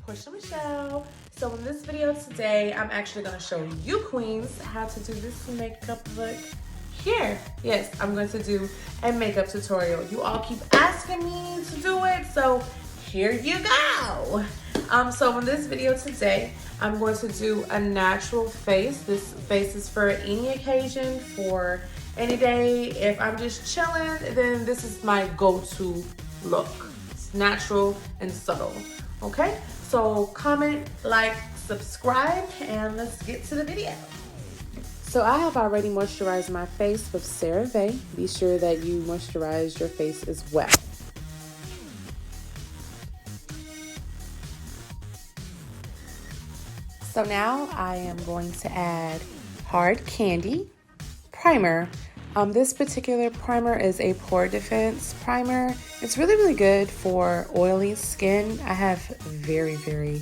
Portia Michelle. So in this video today, I'm actually going to show you queens how to do this makeup look here. Yes, I'm going to do a makeup tutorial. You all keep asking me to do it, so here you go. So in this video today, I'm going to do a natural face. This face is for any occasion, for any day. If I'm just chilling, then this is my go-to look. It's natural and subtle, okay? So comment, like, subscribe, and let's get to the video. So I have already moisturized my face with CeraVe. Be sure that you moisturize your face as well. So now I am going to add Hard Candy Primer. This particular primer is a pore defense primer. It's really good for oily skin. I have very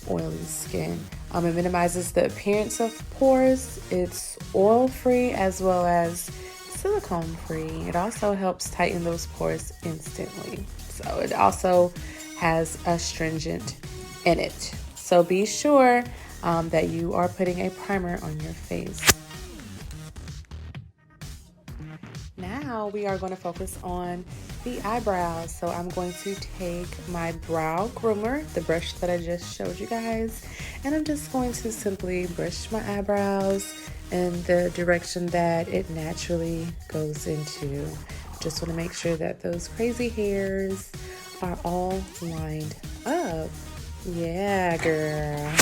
oily skin. It minimizes the appearance of pores. It's oil free as well as silicone free. It also helps tighten those pores instantly. So it also has astringent in it. So be sure that you are putting a primer on your face. Now we are going to focus on the eyebrows. So I'm going to take my brow groomer, the brush that I just showed you guys, and I'm just going to simply brush my eyebrows in the direction that it naturally goes into. Just want to make sure that those crazy hairs are all lined up. Yeah, girl.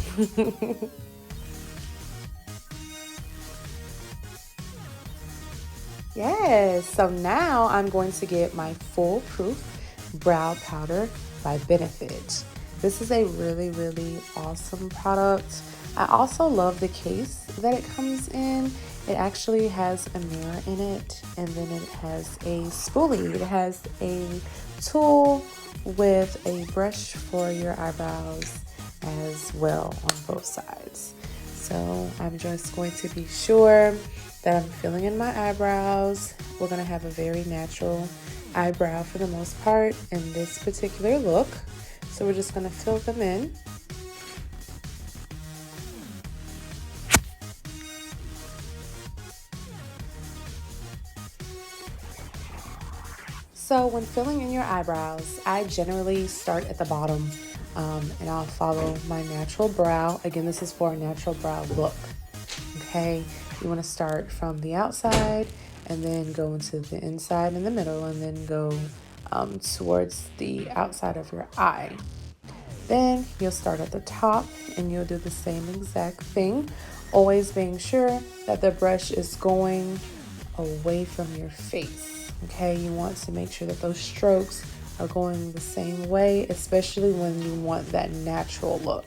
Yes, so now I'm going to get my Foolproof Brow Powder by Benefit. This is a really awesome product. I also love the case that it comes in. It actually has a mirror in it, and then it has a spoolie. It has a tool with a brush for your eyebrows as well on both sides. So I'm just going to be sure that I'm filling in my eyebrows. We're gonna have a very natural eyebrow for the most part in this particular look. So we're just gonna fill them in. So when filling in your eyebrows, I generally start at the bottom and I'll follow my natural brow. Again, this is for a natural brow look, okay? You want to start from the outside and then go into the inside and the middle and then go towards the outside of your eye. Then you'll start at the top and you'll do the same exact thing, always being sure that the brush is going away from your face, okay? You want to make sure that those strokes are going the same way, especially when you want that natural look.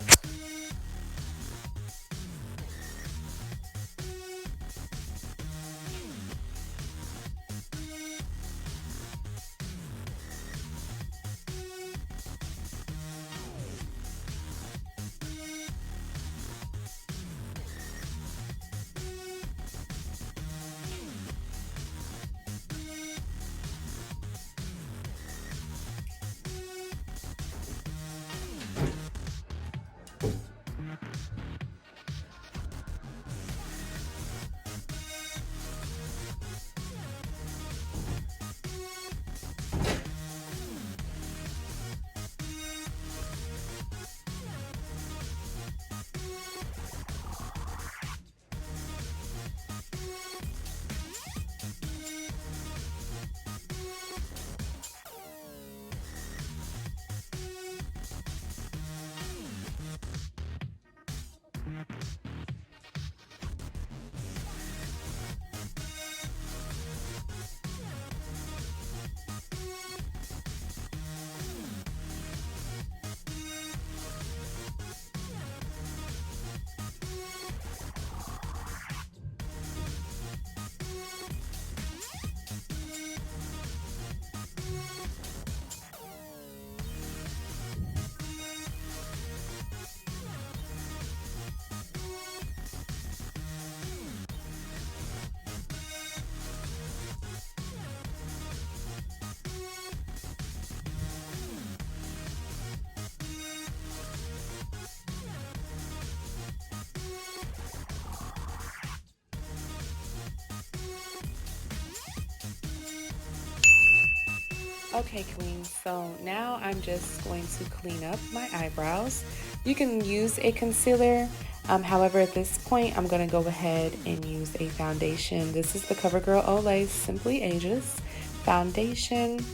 Okay, queen, so now I'm just going to clean up my eyebrows. You can use a concealer. However, at this point, I'm going to go ahead and use a foundation. This is the Covergirl Olay Simply Ageless foundation.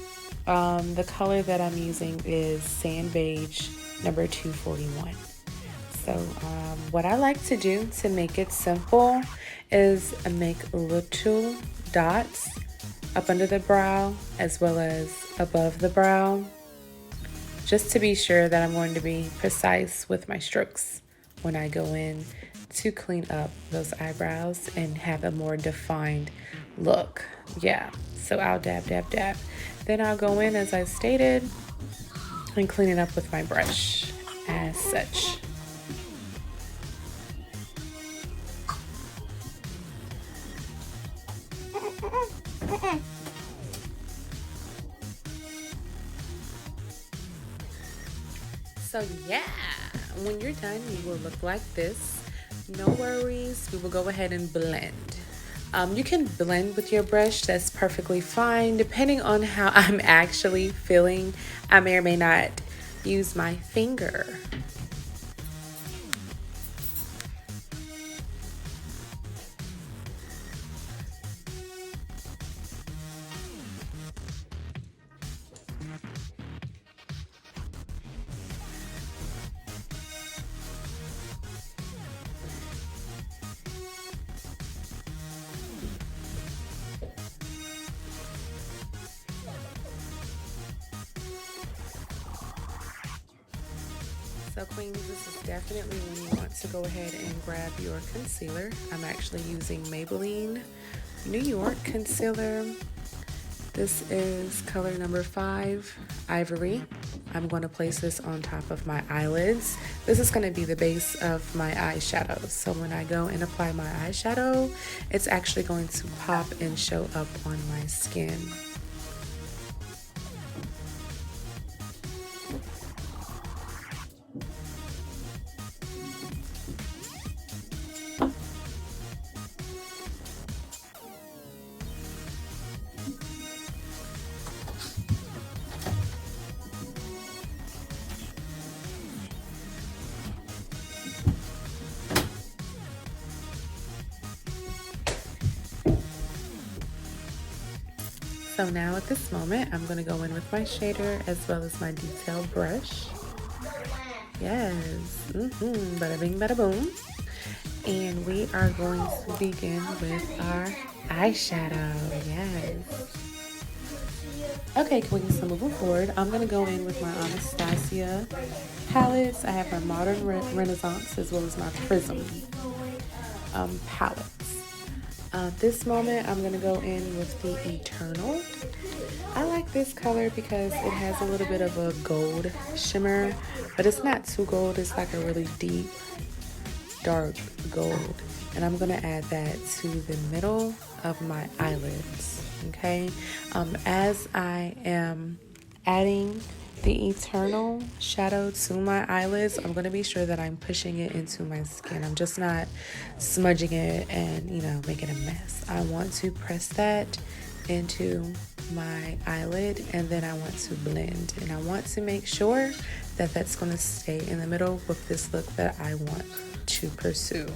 The color that I'm using is Sand Beige number 241. So what I like to do to make it simple is make little dots up under the brow as well as above the brow, just to be sure that I'm going to be precise with my strokes when I go in to clean up those eyebrows and have a more defined look. Yeah, so I'll dab, dab, dab. Then I'll go in, as I stated, and clean it up with my brush as such. So yeah, when you're done, you will look like this. No worries, we will go ahead and blend. You can blend with your brush, that's perfectly fine. Depending on how I'm actually feeling, I may or may not use my finger. So queens, this is definitely when you want to go ahead and grab your concealer. I'm actually using Maybelline New York concealer. This is color number 5, Ivory. I'm going to place this on top of my eyelids. This is going to be the base of my eyeshadow. So when I go and apply my eyeshadow, it's actually going to pop and show up on my skin. So now at this moment, I'm going to go in with my shader as well as my detail brush. Yes, bada bing, bada boom. And we are going to begin with our eyeshadow, yes. Okay, queens, so moving forward, I'm going to go in with my Anastasia palettes. I have my Modern Renaissance as well as my Prism palettes. This moment, I'm going to go in with the Eternal. I like this color because it has a little bit of a gold shimmer, but it's not too gold. It's like a really deep, dark gold. And I'm going to add that to the middle of my eyelids, okay? As I am adding the Eternal shadow to my eyelids, I'm going to be sure that I'm pushing it into my skin. I'm just not smudging it and, you know, making a mess. I want to press that into my eyelid, and then I want to blend. And I want to make sure that that's going to stay in the middle with this look that I want to pursue.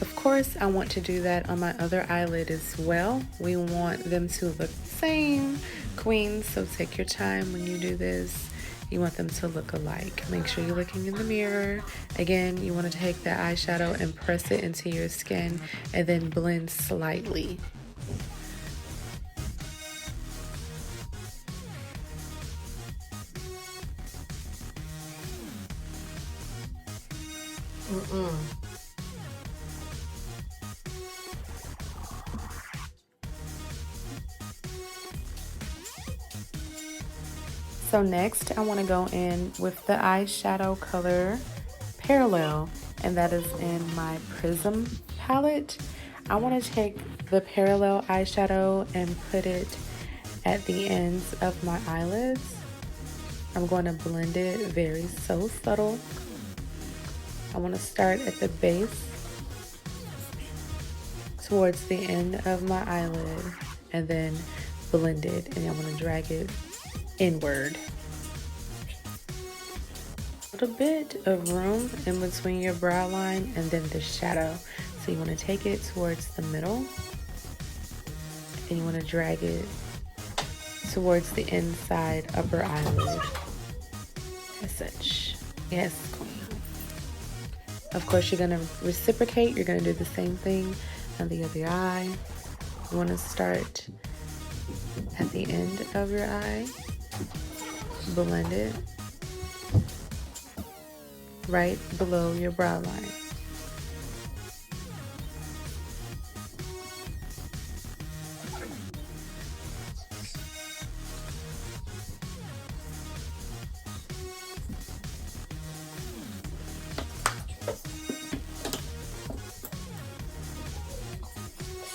Of course, I want to do that on my other eyelid as well. We want them to look the same, queens, so take your time when you do this. You want them to look alike. Make sure you're looking in the mirror. Again, you want to take that eyeshadow and press it into your skin and then blend slightly. So next, I want to go in with the eyeshadow color Parallel, and that is in my Prism palette. I want to take the Parallel eyeshadow and put it at the ends of my eyelids. I'm going to blend it so subtle. I want to start at the base towards the end of my eyelid and then blend it, and I want to drag it inward. A little bit of room in between your brow line and then the shadow. So you want to take it towards the middle and you want to drag it towards the inside upper eyelid as such. Yes, queen. Of course, you're going to reciprocate. You're going to do the same thing on the other eye. You want to start at the end of your eye, blend it right below your brow line.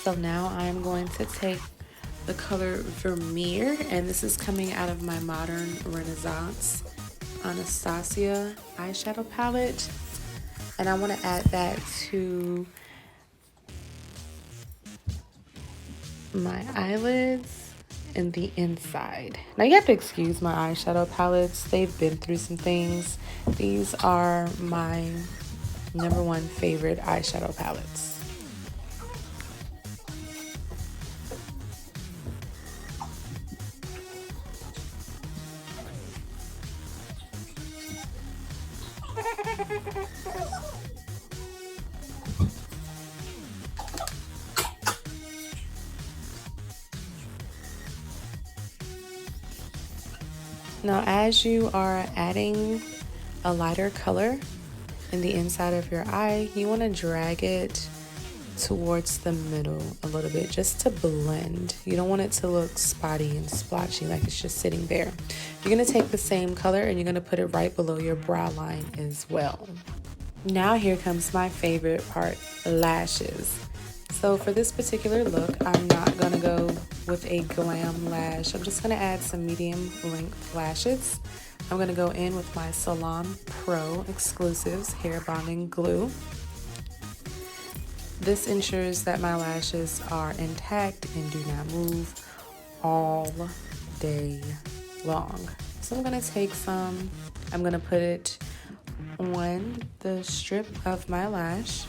So now I'm going to take the color Vermeer, and this is coming out of my Modern Renaissance Anastasia eyeshadow palette, and I want to add that to my eyelids and the inside. Now you have to excuse my eyeshadow palettes, they've been through some things. These are my #1 favorite eyeshadow palettes. Now, as you are adding a lighter color in the inside of your eye, you want to drag it towards the middle a little bit just to blend. You don't want it to look spotty and splotchy like it's just sitting there. You're going to take the same color and you're going to put it right below your brow line as well. Now here comes my favorite part, lashes. So for this particular look, I'm not going to go with a glam lash. I'm just going to add some medium length lashes. I'm going to go in with my Salon Pro Exclusives Hair Bonding Glue. This ensures that my lashes are intact and do not move all day long. So I'm going to take some, I'm going to put it on the strip of my lash,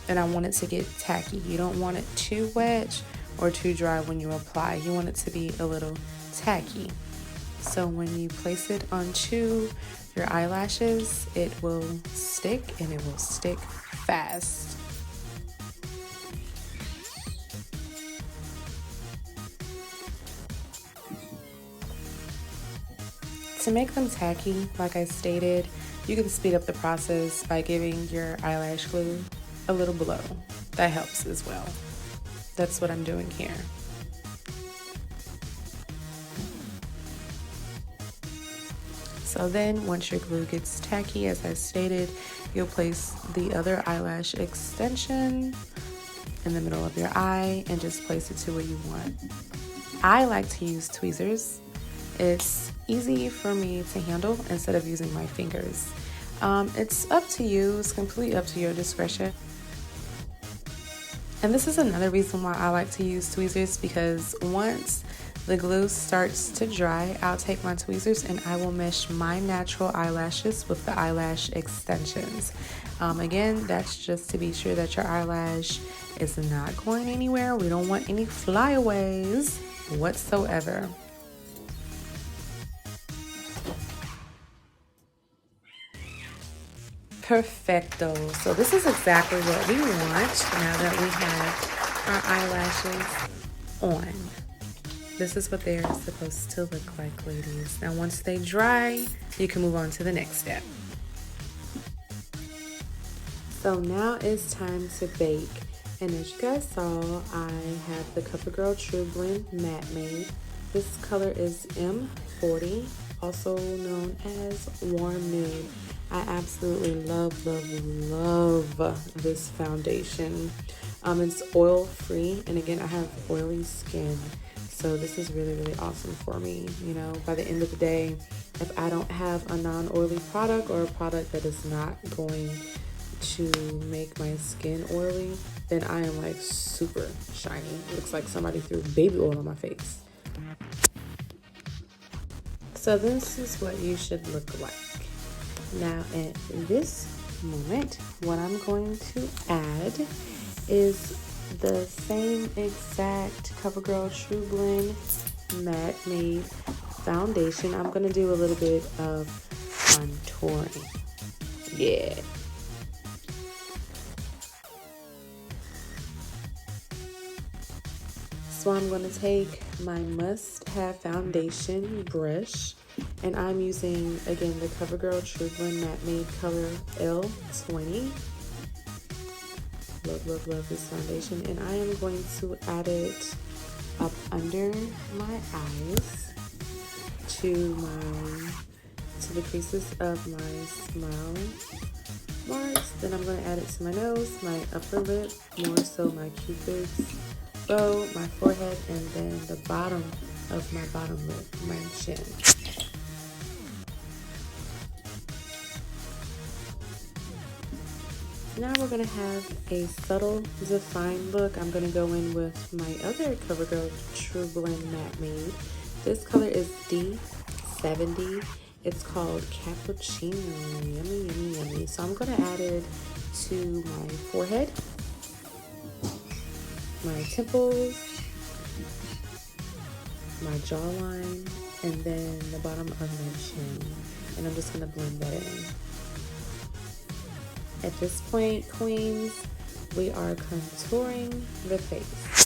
and I want it to get tacky. You don't want it too wet or too dry when you apply. You want it to be a little tacky. So when you place it onto your eyelashes, it will stick, and it will stick fast. To make them tacky, like I stated, you can speed up the process by giving your eyelash glue a little blow. That helps as well. That's what I'm doing here. So then once your glue gets tacky, as I stated, you'll place the other eyelash extension in the middle of your eye and just place it to where you want. I like to use tweezers. It's easy for me to handle instead of using my fingers. It's up to you. It's completely up to your discretion. And this is another reason why I like to use tweezers, because once the glue starts to dry, I'll take my tweezers and I will mesh my natural eyelashes with the eyelash extensions. Again, that's just to be sure that your eyelash is not going anywhere. We don't want any flyaways whatsoever. Perfecto. So this is exactly what we want now that we have our eyelashes on. This is what they're supposed to look like, ladies. Now once they dry, you can move on to the next step. So now it's time to bake. And as you guys saw, I have the Covergirl True Blend Matte Made. This color is M40, also known as Warm Nude. I absolutely love this foundation. It's oil free, and again, I have oily skin, So this is really, really awesome for me. You know, by the end of the day, if I don't have a non-oily product or a product that is not going to make my skin oily, then I am like super shiny. It looks like somebody threw baby oil on my face. So this is what you should look like. Now at this moment, what I'm going to add is the same exact CoverGirl True Blend Matte Made Foundation. I'm going to do a little bit of contouring. Yeah. So I'm going to take my must-have foundation brush, and I'm using, again, the CoverGirl True Blend Matte Made Color L20. Love, love, love this foundation. And I am going to add it up under my eyes to the creases of my smile marks. Then I'm going to add it to my nose, my upper lip, more so my cupid's bow, my forehead, and then the bottom of my bottom lip, my chin. Now we're going to have a subtle defined look. I'm going to go in with my other CoverGirl True Blend Matte Made. This color is D70. It's called Cappuccino. Yummy, yummy, yummy. So I'm going to add it to my forehead, my temples, my jawline, and then the bottom of my chin. And I'm just going to blend that in. At this point, queens, we are contouring the face.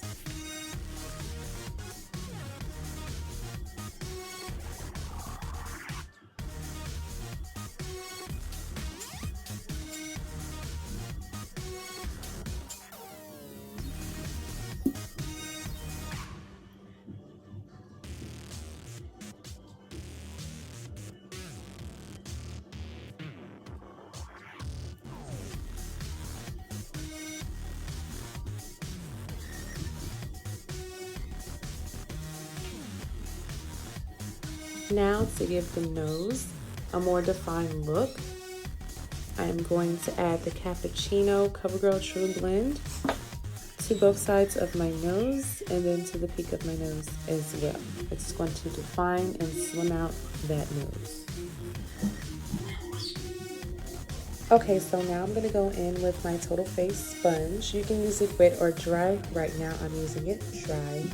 Now, to give the nose a more defined look, I am going to add the Cappuccino CoverGirl True Blend to both sides of my nose and then to the peak of my nose as well. It's going to define and slim out that nose. Okay, so now I'm going to go in with my Total Face sponge. You can use it wet or dry. Right now I'm using it dry.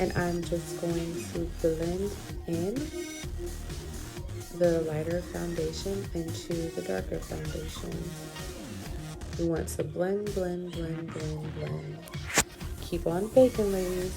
And I'm just going to blend in the lighter foundation into the darker foundation. We want to blend, blend, blend, blend, blend. Keep on baking, ladies.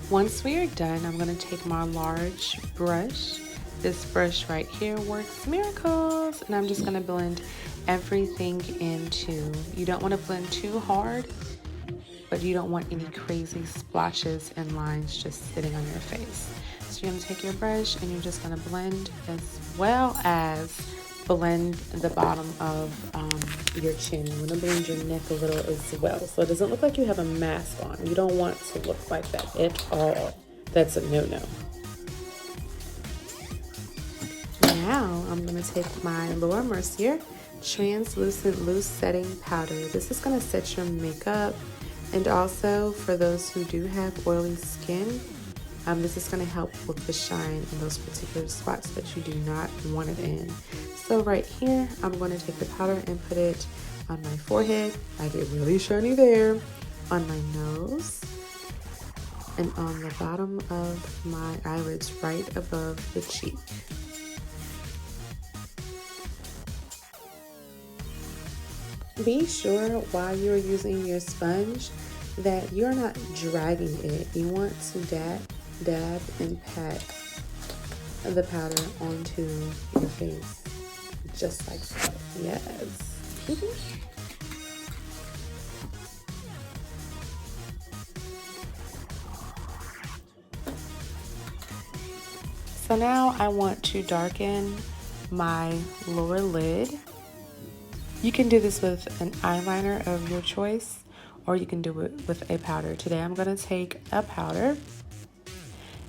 Once we are done, I'm going to take my large brush. This brush right here works miracles. And I'm just going to blend everything into. You don't want to blend too hard, but you don't want any crazy splotches and lines just sitting on your face. So you're going to take your brush and you're just going to blend, as well as blend the bottom of your chin. You want to blend your neck a little as well, so it doesn't look like you have a mask on. You don't want to look like that at all. That's a no-no. Now I'm going to take my Laura Mercier Translucent Loose Setting Powder. This is going to set your makeup, and also for those who do have oily skin, this is going to help with the shine in those particular spots that you do not want it in. So right here, I'm going to take the powder and put it on my forehead. I get really shiny there. On my nose. And on the bottom of my eyelids, right above the cheek. Be sure while you're using your sponge that you're not dragging it. You want to dab and pat the powder onto your face, just like so. Yes. So now I want to darken my lower lid. You can do this with an eyeliner of your choice, or you can do it with a powder. Today I'm going to take a powder,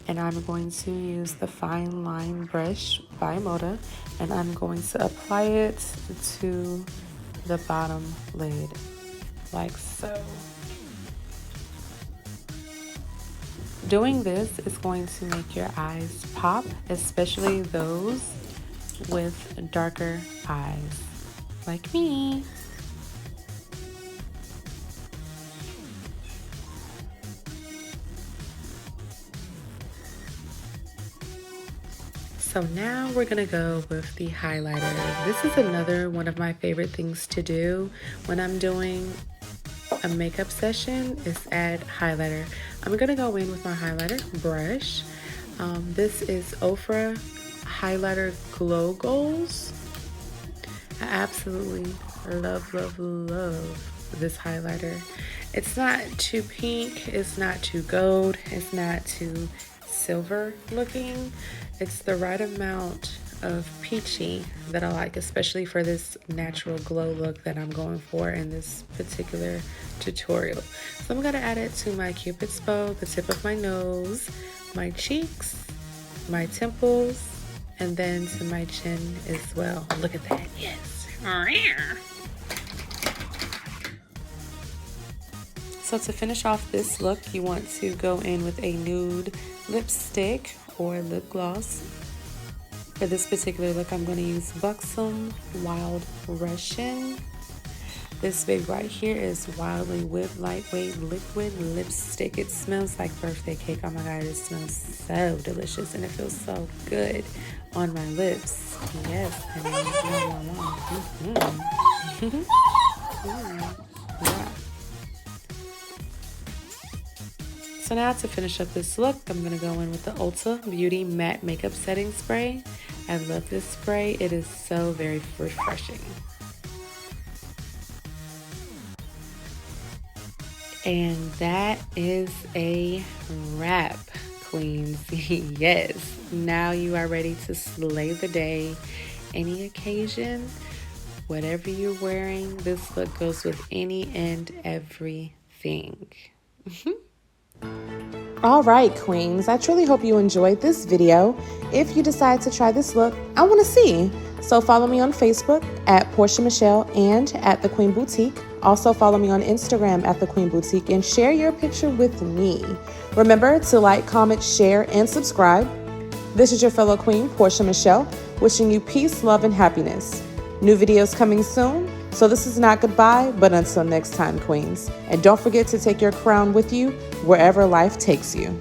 and I'm going to use the fine line brush by Moda, and I'm going to apply it to the bottom lid, like so. Doing this is going to make your eyes pop, especially those with darker eyes, like me. So now we're gonna go with the highlighter. This is another one of my favorite things to do when I'm doing a makeup session is add highlighter. I'm gonna go in with my highlighter brush. This is Ofra Highlighter Glow Goals. I absolutely love this highlighter. It's not too pink, it's not too gold, it's not too silver looking. It's the right amount of peachy that I like, especially for this natural glow look that I'm going for in this particular tutorial. So I'm gonna add it to my Cupid's bow, the tip of my nose, my cheeks, my temples, and then to my chin as well. Look at that, yes. So to finish off this look, you want to go in with a nude lipstick or lip gloss. For this particular look, I'm going to use Buxom Wild Russian. This big right here is Wildly Whipped Lightweight Liquid Lipstick. It smells like birthday cake. Oh my god, it smells so delicious and it feels so good on my lips. Yes, yeah. So now to finish up this look, I'm going to go in with the Ulta Beauty Matte Makeup Setting Spray. I love this spray. It is so very refreshing. And that is a wrap, queens. Yes, now you are ready to slay the day. Any occasion, whatever you're wearing, this look goes with any and everything. All right, queens, I truly hope you enjoyed this video. If you decide to try this look, I want to see. So follow me on Facebook at Portia Michelle and at The Queen Boutique. Also follow me on Instagram at The Queen Boutique and share your picture with me. Remember to like, comment, share, and subscribe. This is your fellow queen, Portia Michelle, wishing you peace, love, and happiness. New videos coming soon. So this is not goodbye, but until next time, queens. And don't forget to take your crown with you wherever life takes you.